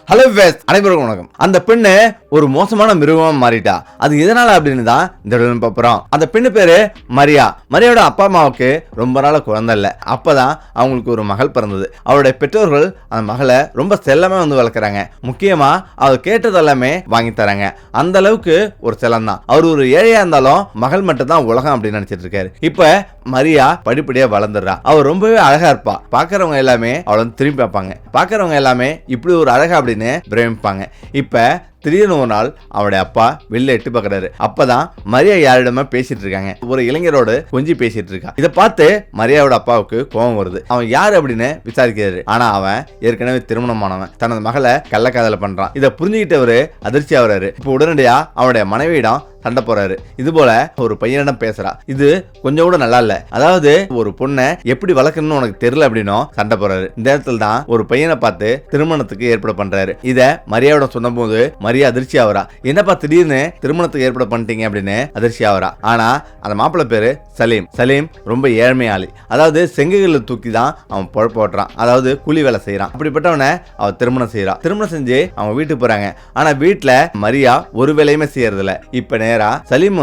Hello ways அனைவருக்கும் வணக்கம். அந்த பெண்ணு ஒரு மோசமான மிருகமா மாறிட்டா. அது எதனால அப்படின்னு தான் இந்த பாப்புறோம். அந்த பெண்ணு பேரு மரியா. மரியாவோட அப்பா அம்மாவுக்கு ரொம்ப நாள குழந்தை இல்ல. அப்பதான் அவங்களுக்கு ஒரு மகள் பிறந்தது. அவருடைய பெற்றோர்கள் அந்த மகளை ரொம்ப செல்லமா வளர்க்குறாங்க. முக்கியமா அவர் கேட்டது எல்லாமே வாங்கி தராங்க. அந்த அளவுக்கு ஒரு செல்லம் தான். அவர் ஒரு ஏழையா இருந்தாலும் மகள் மட்டும் தான் உலகம் அப்படின்னு நினைச்சிட்டு இருக்காரு. இப்ப மரியா படிப்படியா வளர்ந்துடுறா. அவர் ரொம்பவே அழகா இருப்பா. பாக்குறவங்க எல்லாமே அவளை திரும்பி பார்ப்பாங்க. பாக்குறவங்க எல்லாமே இப்படி ஒரு அழகா அப்படின்னு பிரமிப்பாங்க. இப்ப திடீர்னு ஒரு நாள் அவருடைய அப்பா வெளில எட்டு பார்க்கறாரு. அப்பதான் மரியா யாரிடமா பேசிட்டு இருக்காங்க. ஒரு இளைஞரோடு கொஞ்சம் பேசிட்டு இருக்கா. இதை பார்த்து மரியாவோட அப்பாவுக்கு கோபம் வருது. அவன் யாரு அப்படின்னு விசாரிக்கிறாரு. ஆனா அவன் ஏற்கனவே திருமணமானவன். தனது மகளை கள்ளக்காதல பண்றான். இதை புரிஞ்சுக்கிட்டவரு அதிர்ச்சி ஆகுறாரு. இப்ப உடனடியா அவனுடைய மனைவியிடம் சண்டை போறாரு. இது போல ஒரு பையனிடம் பேசுறா. இது கொஞ்சம் கூட நல்லா இல்ல. அதாவது ஒரு பொண்ணை எப்படி வளர்க்கணும்னு உனக்கு தெரியல அப்படின்னும் சண்டை போறாரு. இந்த இடத்துல தான் ஒரு பையனை பார்த்து திருமணத்துக்கு ஏற்பாடு பண்றாரு. இத மரியாவோட சொன்னபோது மரியா அதிர்ச்சி ஆகுறா. என்னப்பா திடீர்னு திருமணத்துக்கு ஏற்பாடு பண்ணிட்டீங்க அப்படின்னு அதிர்ச்சி ஆகுறா. ஆனா அந்த மாப்பிள்ளை பேரு சலீம். சலீம் ரொம்ப ஏழ்மையாளி. அதாவது செங்கல்ல தூக்கி தான் அவன் பொழப்பு ஓட்டுறான். அதாவது கூலி வேலை செய்யறான். அப்படிப்பட்டவனை அவன் திருமணம் செய்யறான். திருமணம் செஞ்சு அவங்க வீட்டுக்கு போறாங்க. ஆனா வீட்டுல மரியா ஒரு வேலையுமே செய்யறது இல்ல. இப்ப சலீம்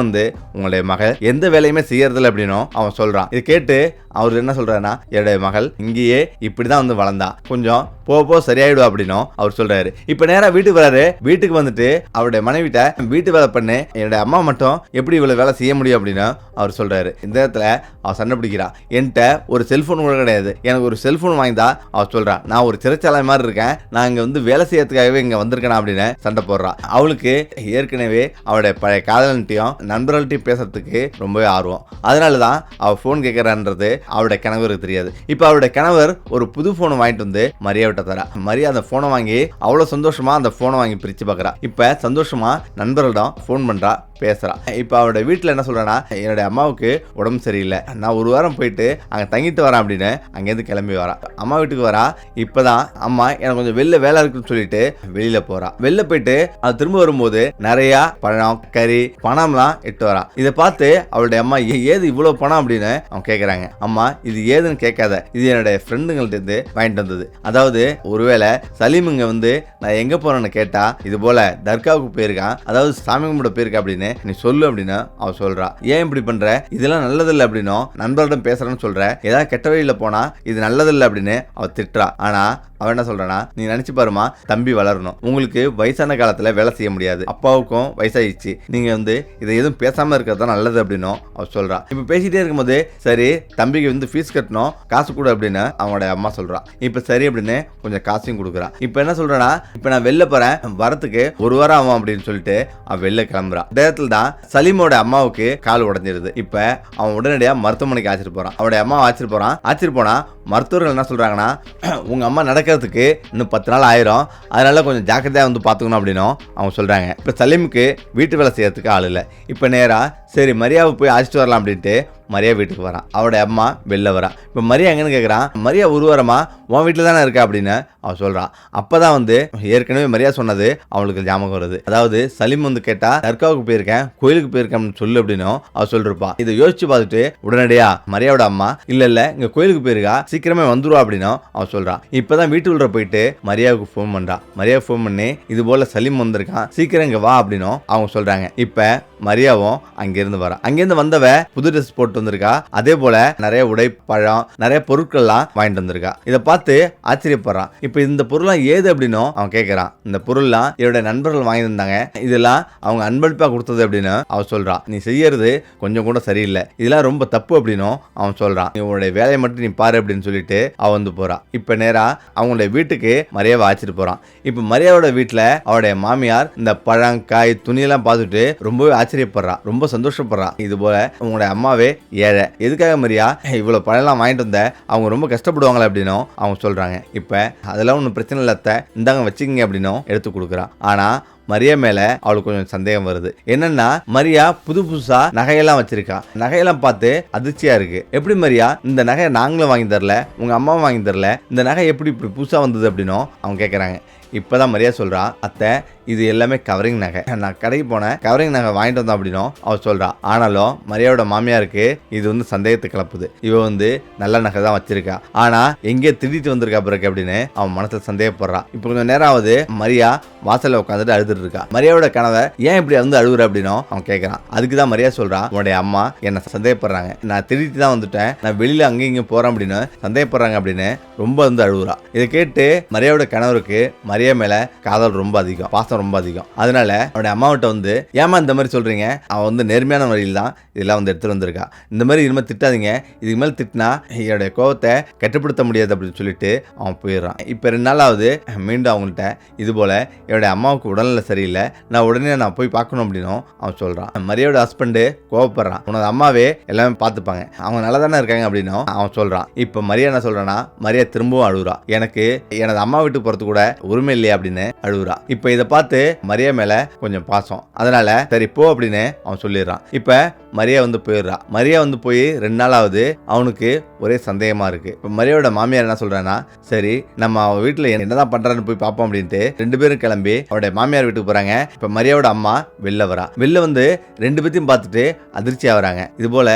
உங்களுடைய மகள் எந்த வேலையுமே செய்யறதில்ல அப்படின்னும் அவன் சொல்றான். இதை கேட்டு அவர் என்ன சொல்றாருன்னா, என்னுடைய மகள் இங்கேயே இப்படிதான் வளர்ந்தா, கொஞ்சம் போ சரியாயிடும் அப்படின்னும் அவர் சொல்றாரு. இப்ப நேரா வீட்டுக்கு வராரு. வீட்டுக்கு வந்துட்டு அவருடைய மனைவிட்ட வீட்டு வேலை பண்ணு, என்னுடைய அம்மா மட்டும் எப்படி இவ்வளவு வேலை செய்ய முடியும் அப்படின்னு அவர் சொல்றாரு. இந்த இடத்துல அவ சண்டை பிடிக்கிறான். என்கிட்ட ஒரு செல்போன் கூட கிடையாது, எனக்கு ஒரு செல்போன் வாங்கிதா அவர் சொல்றான். நான் ஒரு சிறைச்சாலை மாதிரி இருக்கேன், நான் இங்க வேலை செய்யறதுக்காகவே இங்க வந்திருக்கேன் அப்படின்னு சண்டை போடுறான். அவளுக்கு ஏற்கனவே அவருடைய பழைய காதலன்ட்டையும் நண்பர்கள்ட்டையும் பேசுறதுக்கு ரொம்பவே ஆர்வம். அதனாலதான் அவ போன் கேட்கறான்றது அவருடைய கணவருக்கு தெரியாது. இப்ப அவருடைய கணவர் ஒரு புது போன் வாங்கிட்டு வந்து மரியாவிட்ட தரா. மரியா அந்த போனை வாங்கி அவ்வளவு சந்தோஷமா அந்த போனை வாங்கி பிரிச்சு பாக்குறா. இப்ப சந்தோஷமா நண்பர்களிடம் போன் பண்றா, பேசுறா. இப்ப அவருடைய வீட்டுல என்ன சொல்றா, என்னுடைய அம்மாவுக்கு உடம்பு சரியில்லை, நான் ஒரு வாரம் போயிட்டு அங்க தங்கிட்டு வரேன் அப்படின்னு அங்கேருந்து கிளம்பி வரா. அம்மா வீட்டுக்கு வரா. இப்பதான் அம்மா எனக்கு கொஞ்சம் வெளில வேலை இருக்குன்னு சொல்லிட்டு வெளியில போறா. வெளில போயிட்டு அது திரும்ப வரும்போது நிறைய பழம் கறி பணம்லாம் இட்டு வரா. இதை பார்த்து அவளுடைய அம்மா ஏது இவ்வளவு பணம் அப்படின்னு அவங்க கேட்கறாங்க. அம்மா இது ஏதுன்னு கேட்காத, இது என்னுடைய ஃப்ரெண்டுங்கள்ட்ட இருந்து வாங்கிட்டு வந்தது. அதாவது ஒருவேளை சலீமுங்க நான் எங்க போறேன்னு கேட்டா இது போல தர்காவுக்கு போயிருக்கான், அதாவது சாமி கும்பிட போயிருக்கா அப்படின்னு நீ சொல்லு அப்படின்னு அவ சொல்றா. ஏன் இப்படி பண்ற, இதெல்லாம் நல்லதில்லை அப்படின்னும் நண்பர்களிடம் பேசுறேன்னு சொல்ற, ஏதாவது கெட்ட வழியில போனா இது நல்லதில்லை அப்படின்னு அவ திட்டுறா. ஆனா அவன் என்ன சொல்றானா, நீ நினைச்சு பாருமா, தம்பி வளரணும், உங்களுக்கு வயசான காலத்துல வேலை செய்ய முடியாது, அப்பாவுக்கும் வயசாயிடுச்சு, நீங்க இதை எதுவும் பேசாம இருக்கிறது தான் நல்லது அப்படின்னு அவ சொல்றா. இப்ப பேசிட்டே இருக்கும்போது சரி தம்பிக்கு ஃபீஸ் கட்டணும், காசு கொடு அப்படின்னு அவனோட அம்மா சொல்றா. இப்ப சரி அப்படின்னு கொஞ்சம் காசையும் கொடுக்குறா. இப்ப என்ன சொல்றானா, இப்ப நான் வெளில போறேன், வரத்துக்கு ஒரு வாரம் ஆகும் அப்படின்னு சொல்லிட்டு அவன் வெளில கிளம்புறான். இடத்துல தான் சலீமோட அம்மாவுக்கு கால் உடஞ்சிருது. இப்ப அவன் உடனடியா மருத்துவமனைக்கு ஆச்சிட்டு போறான். அவருடைய அம்மா ஆச்சிட்டு போனா மருத்துவர்கள் என்ன சொல்றாங்கன்னா, உங்க அம்மா நடக்கிறதுக்கு இன்னும் 10 நாள் ஆயிரும், அதனால கொஞ்சம் ஜாக்கிரதையா பாத்துக்கணும் அப்படின்னு அவங்க சொல்றாங்க. இப்ப சலீமுக்கு வீட்டு வேலை செய்யறதுக்கு ஆள் இல்லை. இப்ப நேரா சரி மரியாவை போய் அழைச்சிட்டு வரலாம் அப்படின்ட்டு மரியா வீட்டுக்கு வரான். அவருடைய அம்மா வெளில வரா. இப்ப மரியா எங்கன்னு கேட்கறான். மரியா ஒரு வாரமா உன் வீட்டுல தானே இருக்கா அப்படின்னு அவன் சொல்றான். அப்பதான் ஏற்கனவே மரியா சொன்னது அவளுக்கு ஞாபகம் வருது. அதாவது சலீம் கேட்டா தர்காவுக்கு போயிருக்கேன், கோயிலுக்கு போயிருக்கேன் சொல்லு அப்படின்னு அவ சொல்லிருப்பா. இதை யோசிச்சு பார்த்துட்டு உடனடியா மரியாவோட அம்மா இல்ல இங்க கோயிலுக்கு போயிருக்கா, சீக்கிரமே வந்துருவா அப்படின்னு அவ சொல்றான். இப்பதான் வீட்டுக்குள்ள போயிட்டு மரியாவுக்கு போன் பண்றா. மரியாவுக்கு போன் பண்ணி இது போல சலீம் வந்திருக்கான், சீக்கிரம் இங்க வா அப்படின்னு அவங்க சொல்றாங்க. இப்ப மரியாவும் அங்கிருந்து வரா. அங்கிருந்து வந்தவ புது ட்ரெஸ் போட்டு வந்திருக்கா. அதே போல நிறைய உடை பழம் நிறைய பொருட்கள்லாம் வாங்கிட்டு வந்திருக்கா. இதை பார்த்து ஆச்சரியப்படுறான். இப்ப இந்த பொருள்லாம் ஏது அப்படின்னு அவன் கேட்கறான். இந்த பொருள்லாம் என்னுடைய நண்பர்கள் வாங்கி தந்தாங்க, இதெல்லாம் அவங்க அன்பளிப்பா கொடுத்தது அப்படின்னு அவன் சொல்றான். நீ செய்யறது கொஞ்சம் கூட சரியில்லை, இதெல்லாம் ரொம்ப தப்பு அப்படின்னும் அவன் சொல்றான். உன்னுடைய வேலையை மட்டும் நீ பாரு அப்படின்னு சொல்லிட்டு அவன் போறான். இப்ப நேரா அவங்களுடைய வீட்டுக்கு மரியாவை ஆச்சிட்டு போறான். இப்ப மரியாவோட வீட்டுல அவருடைய மாமியார் இந்த பழம் காய் துணியெல்லாம் பார்த்துட்டு ரொம்பவே ஆச்சரியப்படுறா, ரொம்ப சந்தோஷப்படுறா. இது போல உங்களுடைய அம்மாவே ஏழை, எதுக்காக மரியா இவ்வளவு பழம் வாங்கிட்டு வந்த, அவங்க ரொம்ப கஷ்டப்படுவாங்களே அப்படின்னு அவங்க சொல்றாங்க. இப்ப அதெல்லாம் ஒன்றும் பிரச்சனை இல்ல, இந்தாங்க வச்சுக்கிங்க அப்படின்னு எடுத்து கொடுக்குறான். ஆனா மரியா மேல அவளுக்கு கொஞ்சம் சந்தேகம் வருது. என்னன்னா மரியா புதுசா நகையெல்லாம் வச்சிருக்கா. நகையெல்லாம் பார்த்து அதிர்ச்சியா இருக்கு. எப்படி மரியா இந்த நகையை நாங்களும் வாங்கி தரல, உங்க அம்மாவும் வாங்கி தரல, இந்த நகை எப்படி இப்படி புதுசா வந்தது அப்படின்னு அவங்க கேட்கறாங்க. இப்பதான் மரியா சொல்றா, அத்தை இது எல்லாமே கவரிங் நகை, நான் கடைக்கு போனேன் கவரிங் நகை வாங்கிட்டு வந்தோம் அப்படின்னும் அவ சொல்றா. ஆனாலும் மரியாவோட மாமியாருக்கு இது வந்து சந்தேகத்தை கிளப்புது. இவ வந்து நல்ல நகை தான் வச்சிருக்கா, ஆனா எங்கே திருடிட்டு வந்திருக்கா பிறகு அப்படின்னு அவன் மனசுல சந்தேகப்படுறான். இப்போ கொஞ்சம் நேரம் ஆகுது, மரியா வாசல்ல உட்காந்துட்டு அழுதுட்டு இருக்கா. மரியாவோட கணவர் ஏன் இப்படி வந்து அழுகுற அப்படின்னும் அவன் கேட்கறான். அதுக்குதான் மரியா சொல்றான், உன்னுடைய அம்மா என்ன சந்தேகப்படுறாங்க, நான் திருடிட்டு தான் வந்துட்டேன், நான் வெளியில அங்கேயும் இங்கே போறேன் அப்படின்னு சந்தேகப்படுறாங்க அப்படின்னு ரொம்ப வந்து அழுகுறா. இதை கேட்டு மரியாவோட கணவருக்கு மரியா மேல காதல் ரொம்ப அதிகம், பாசம் ரொம்ப அதிகம். அதனால அவனுடைய அம்மாவிட்ட வந்து, ஏமா இந்த மாதிரி சொல்றீங்க, அவன் வந்து நேர்மையான வழியில் தான் இதெல்லாம் வந்து எடுத்துட்டு வந்திருக்கா, இந்த மாதிரி இனிமேல் திட்டாதீங்க, இதுக்கு மேல் திட்டினா என்னுடைய கோபத்தை கட்டுப்படுத்த முடியாது அப்படின்னு சொல்லிட்டு அவன் போயிடுறான். இப்போ 2 நாளாவது மீண்டும் அவங்கள்ட்ட இது போல என்னுடைய அம்மாவுக்கு உடல்நிலை சரியில்லை, நான் உடனே நான் போய் பார்க்கணும் அப்படின்னும் அவன் சொல்றான். மரியாவோட ஹஸ்பண்டு கோவப்படுறான், உனது அம்மாவே எல்லாமே பார்த்துப்பாங்க, அவங்க நல்லா தானே இருக்காங்க அப்படின்னும் அவன் சொல்றான். இப்போ மரியா என்ன சொல்றான்னா, மரியா திரும்பவும் அழுகுறா, எனக்கு எனது அம்மா வீட்டுக்கு போறது கூட உரிமை இல்லையா அப்படின்னு அழுகுறா. இப்போ இதை பார்த்து மரியா மேல கொஞ்சம் பாசம், அதனால சரி போ அப்படின்னு அவன் சொல்லிடுறான். இப்ப மரியா வந்து போயிடுறா. மரியா வந்து போய் 2 நாளாவது அவனுக்கு ஒரே சந்தேகமா இருக்கு. இப்ப மரியாவோட மாமியார் என்ன சொல்றான்னா, சரி நம்ம அவ வீட்டுல என்னதான் பண்றான்னு போய் பார்ப்போம் அப்படின்ட்டு 2 பேரும் கிளம்பி அவருடைய மாமியார் வீட்டுக்கு போறாங்க. இப்ப மரியாவோட அம்மா வெளில வரா. வெளில வந்து 2 பேத்தையும் பார்த்துட்டு அதிர்ச்சி ஆகுறாங்க. இது போல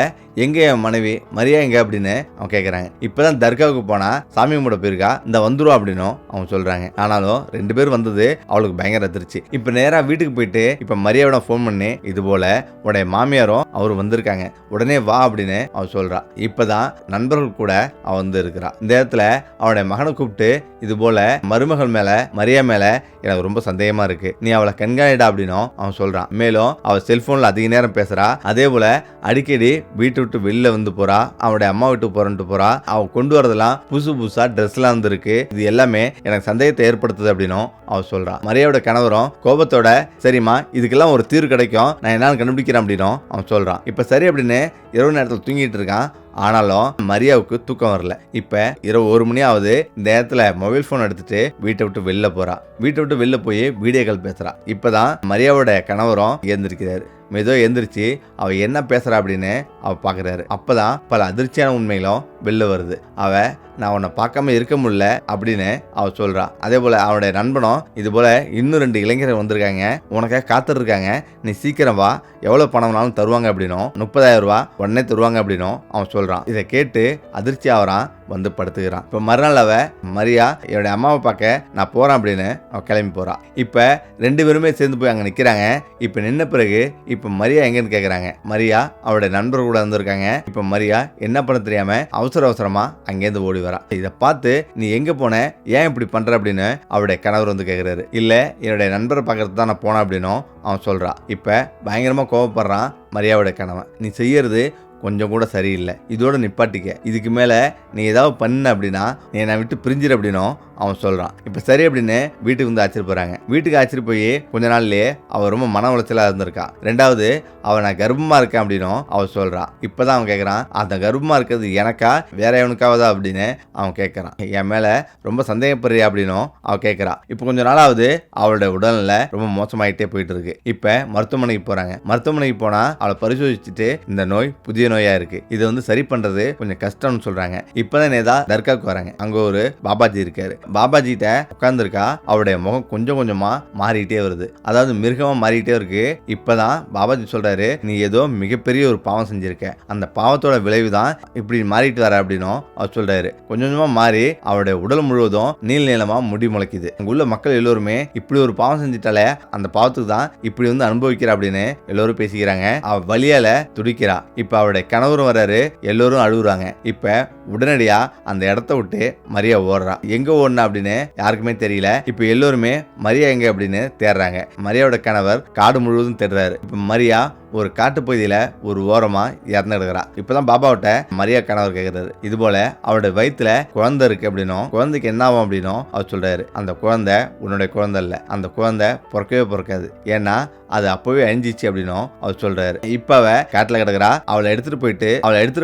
எங்க என் மனைவி மரியா எங்க அப்படின்னு அவன் கேட்கறாங்க. இப்பதான் தர்காவுக்கு போனா சாமி கும்பிட போயிருக்கா, இந்த வந்துரும் அப்படின்னும் அவங்க சொல்றாங்க. ஆனாலும் 2 பேர் வந்தது அவளுக்கு பயங்கர அதிர்ச்சி. இப்ப நேரா வீட்டுக்கு போயிட்டு இப்ப மரியாவோட போன் பண்ணி, இது போல உடைய மாமியாரும் அவரு வந்திருக்காங்க, உடனே வா அப்படின்னு அவ சொல்றா. இப்பதான் நண்பர்கள் கூட அவ வந்து இருக்கிறா. இந்த இடத்துல அவனுடைய மகனை கூப்பிட்டு, இது போல மருமகள் மேல மரியா மேல எனக்கு ரொம்ப சந்தேகமா இருக்கு, நீ அவளை கண்காணிடா அப்படின்னும் அவன் சொல்றான். மேலும் அவ செல்போன்ல அதிக நேரம் பேசுறா, அதே போல அடிக்கடி வீட்டு விட்டு வெளில வந்து போறா, அவனுடைய அம்மா வீட்டுக்கு போறன்ட்டு போறா, அவன் கொண்டு வரதெல்லாம் புதுசா ட்ரெஸ் எல்லாம் வந்து இருக்கு, இது எல்லாமே எனக்கு சந்தேகத்தை ஏற்படுத்துது அப்படின்னும் அவ சொல்றா. மரியாவோட கணவரும் கோபத்தோட, சரிம்மா இதுக்கெல்லாம் ஒரு தீர்வு கிடைக்கும், நான் என்னால கண்டுபிடிக்கிறேன் அப்படின்னும் அவன் சொல்றான். இப்ப சரி அப்படின்னு இரவு நேரத்தில் தூங்கிட்டு இருக்கான். ஆனாலும் மரியாவுக்கு தூக்கம் வரல. இப்ப இரவு 1 மணி ஆகுது. இந்த நேரத்துல மொபைல் போன் எடுத்துட்டு வீட்டை விட்டு வெளில போறா. வீட்டை விட்டு வெளில போய் வீடியோ கால் பேசுறா. இப்பதான் மரியாவோட கணவரும் எழுந்திருக்கிறாரு. மெதுவா எந்திரிச்சு அவ என்ன பேசுறா அப்படின்னு அவ பாக்குறாரு. அப்பதான் பல அதிர்ச்சியான உண்மைகளும் வெளில வருது. அவ, நான் உன்னை பார்க்காம இருக்க முடியல அப்படின்னு அவ சொல்றா. அதே போல அவனுடைய நண்பனும், இது போல இன்னும் 2 இளைஞர்கள் வந்திருக்காங்க, உனக்காக காத்துட்டு இருக்காங்க, நீ சீக்கிரம் வா, எவ்வளவு பணம் வேணாலும் தருவாங்க அப்படின்னும், 30,000 ரூபாய் உடனே தருவாங்க அப்படின்னும் அவன் சொல்றான். இதை கேட்டு அதிர்ச்சி ஆகிறான், வந்து படுத்துக்கிறான். இப்ப மறுநாள் அவ மரியா என்னுடைய அம்மாவை பார்க்க நான் போறேன் அப்படின்னு அவ கிளம்பி போறா. இப்ப 2 பேருமே சேர்ந்து போய் அங்க நிக்கிறாங்க. இப்ப நின்ன பிறகு இப்ப மரியா எங்கன்னு கேக்குறாங்க. மரியா அவருடைய நண்பர் கூட வந்திருக்காங்க. இப்ப மரியா என்ன பண்ண தெரியாம அவசரமா அங்கேருந்து ஓடி வரா. இதை பார்த்து, நீ எங்க போன, ஏன் இப்படி பண்ற அப்படின்னு அவருடைய கணவர் வந்து கேக்குறாரு. இல்ல என்னுடைய நண்பரை பார்க்கறது தான் நான் போனேன் அப்படின்னும் அவன் சொல்றா. இப்ப பயங்கரமா கோவப்படுறான் மரியாவோட கணவன். நீ செய்யறது கொஞ்சம் கூட சரியில்லை, இதோட நிப்பாட்டிக்க, இதுக்கு மேல நீ ஏதாவது பண்ண அப்படின்னா நீ என்னை விட்டு பிரிஞ்சிரு அப்படின்னும் அவன் சொல்றான். இப்ப சரி அப்படின்னு வீட்டுக்கு வந்து அழைச்சிட்டு போறாங்க. வீட்டுக்கு அழைச்சிட்டு போய் கொஞ்ச நாள்லயே அவ ரொம்ப மன உளைச்சலா இருந்திருக்கா. 2வது அவ நான் கர்ப்பமா இருக்கேன் அப்படின்னும் அவ சொல்றா. இப்பதான் அவன் கேட்கறான், அந்த கர்ப்பமா இருக்கிறது எனக்கா வேற எவனுக்காவதா அப்படின்னு அவன் கேட்கறான். என் மேல ரொம்ப சந்தேகப்படுறியா அப்படின்னும் அவ கேட்கறா. இப்ப கொஞ்ச நாளாவது அவளோட உடல்நிலை ரொம்ப மோசமாயிட்டே போயிட்டு இருக்கு. இப்ப மருத்துவமனைக்கு போறாங்க. மருத்துவமனைக்கு போனா அவளை பரிசோதிச்சுட்டு இந்த நோய் புதிய நோயா இருக்கு, இது வந்து சரி பண்றது கொஞ்சம் கஷ்டம்னு சொல்றாங்க. இப்பதான் நேதா தர்காவுக்கு வராங்க. அங்க ஒரு பாபாஜி இருக்காரு. பாபாஜிட்ட உட்கார்ந்துருக்கா. அவருடைய முகம் கொஞ்சம் கொஞ்சமா மாறிட்டே வருது, அதாவது மிருகமா மாறிட்டே இருக்கு. இப்பதான் பாபாஜி சொல்றாரு, நீ ஏதோ மிகப்பெரிய ஒரு பாவம் செஞ்சிருக்க, அந்த பாவத்தோட விளைவுதான் இப்படி மாறிட்டு வர அப்படின்னும் அவர் சொல்றாரு. கொஞ்சம் கொஞ்சமா மாறி அவருடைய உடல் முழுவதும் நீள் நீளமா முடி முளைக்குது. அங்க உள்ள மக்கள் எல்லோருமே இப்படி ஒரு பாவம் செஞ்சிட்டாலே அந்த பாவத்துக்கு தான் இப்படி வந்து அனுபவிக்கிற அப்படின்னு எல்லோரும் பேசிக்கிறாங்க. அவ வலியால துடிக்கிறா. இப்ப அவருடைய கணவரும் வராரு. எல்லோரும் அழுகுறாங்க. இப்ப உடனடியா அந்த இடத்த விட்டு மரியா ஓடுறா. எங்க ஓடுனா அப்படின்னு யாருக்குமே தெரியல. இப்ப எல்லோருமே மரியா எங்க அப்படின்னு தேடுறாங்க. மரியாவோட கணவர் காடு முழுவதும் தேடுறாரு. இப்ப மரியா ஒரு காட்டு பகுதியில ஒரு ஓரமா இறந்துடுறா. இப்பதான் பாபாவிட்ட மரியா கணவர் கேட்கிறாரு. இது போல அவருடைய வயிற்றுல குழந்தை இருக்கு அப்படின்னும், குழந்தைக்கு என்ன ஆகும் அப்படின்னும் அவர் சொல்றாரு. அந்த குழந்தை உன்னுடைய குழந்தை இல்ல, அந்த குழந்தை பிறக்கவே பிறக்காது, ஏன்னா அது அப்பவே அழிஞ்சிச்சு அப்படின்னும் அவர் சொல்றாரு. இப்ப அவ காட்டுல கிடக்குறா. அவளை எடுத்துட்டு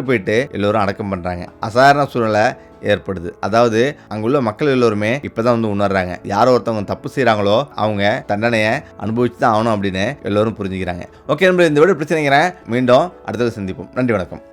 போயிட்டு எல்லோரும் அடக்கம் பண்றாங்க. அசாதாரண சூழ்நிலை ஏற்படுது. அதாவது அங்குள்ள மக்கள் எல்லோருமே இப்பதான் வந்து உணர்றாங்க, யாரோ ஒருத்தவங்க தப்பு செய்யறாங்களோ அவங்க தண்டனையை அனுபவிச்சு தான் ஆகணும் அப்படின்னு எல்லோரும் புரிஞ்சுக்கிறாங்க. ஓகே, இந்த வீடியோ பிரச்சனைங்கிறேன். மீண்டும் அடுத்தது சந்திப்போம். நன்றி, வணக்கம்.